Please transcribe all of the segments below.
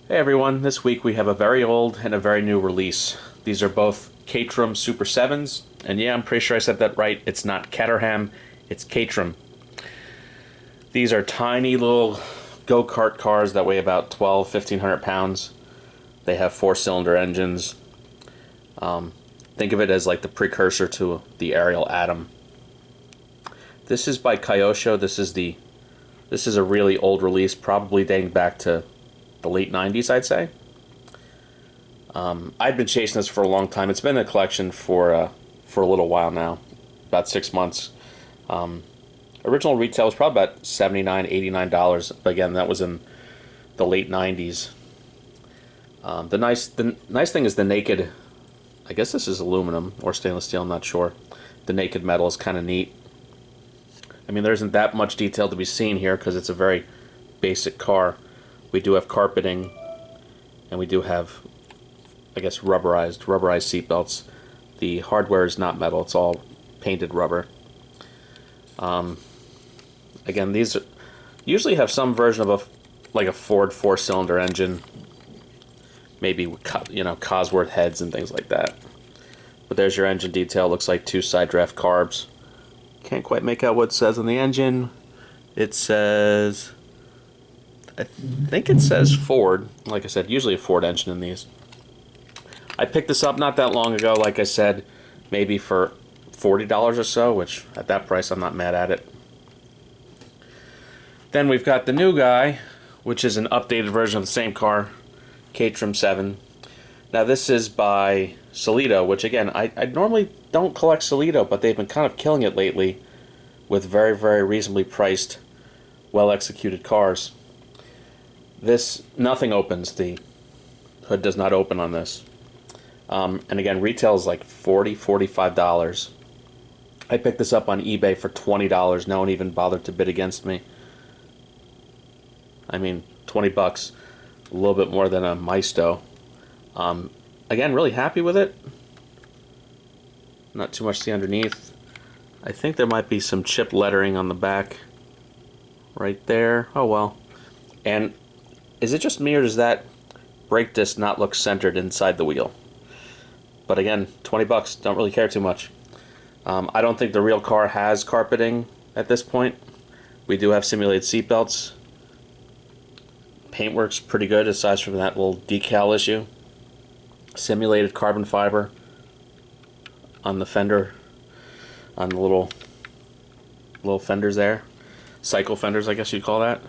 Hey everyone, this week we have a very old and a very new release. These are both Caterham Super 7s, and yeah, I'm pretty sure I said that right. It's not Caterham, it's Caterham. These are tiny little go-kart cars that weigh about 1,500 pounds. They have 4-cylinder engines. Think of it as like the precursor to the Ariel Atom. This is by Kyosho. This is a really old release, probably dating back to the late 90s, I'd say. I've been chasing this for a long time. It's been in a collection for a little while now, about 6 months. Original retail was probably about $79, $89, but again, that was in the late 90s. The nice thing is the naked, I guess this is aluminum or stainless steel, I'm not sure. The naked metal is kind of neat. I mean, there isn't that much detail to be seen here because it's a very basic car. We do have carpeting, and we do have, I guess, rubberized seatbelts. The hardware is not metal; it's all painted rubber. Again, these usually have some version of a Ford 4-cylinder engine, maybe Cosworth heads and things like that. But there's your engine detail. Looks like 2 side draft carbs. Can't quite make out what it says on the engine. It says, I think it says Ford. Like I said, usually a Ford engine in these. I picked this up not that long ago, like I said, maybe for $40 or so, which at that price I'm not mad at it. Then we've got the new guy, which is an updated version of the same car, Caterham 7. Now this is by Solido, which again, I normally don't collect Solido, but they've been kind of killing it lately with very, very reasonably priced, well-executed cars. Nothing opens. The hood does not open on this. And again, retail is like $40, $45. I picked this up on eBay for $20. No one even bothered to bid against me. I mean, 20 bucks, a little bit more than a Maisto. Again, really happy with it. Not too much to see underneath. I think there might be some chip lettering on the back right there. Oh well. And is it just me, or does that brake disc not look centered inside the wheel? But again, 20 bucks, don't really care too much. I don't think the real car has carpeting at this point. We do have simulated seatbelts. Paintwork's pretty good aside from that little decal issue. Simulated carbon fiber on the fender, on the little fenders there. Cycle fenders, I guess you'd call that.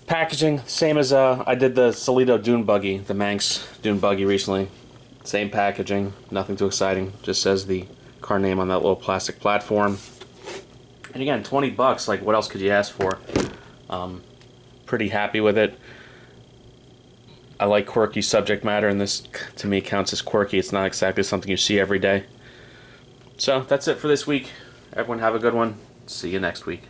Packaging, same as I did the Solido Dune Buggy, the Manx Dune Buggy recently. Same packaging, nothing too exciting. Just says the car name on that little plastic platform. And again, 20 bucks, like what else could you ask for? Pretty happy with it. I like quirky subject matter, and this to me counts as quirky. It's not exactly something you see every day. So that's it for this week. Everyone have a good one. See you next week.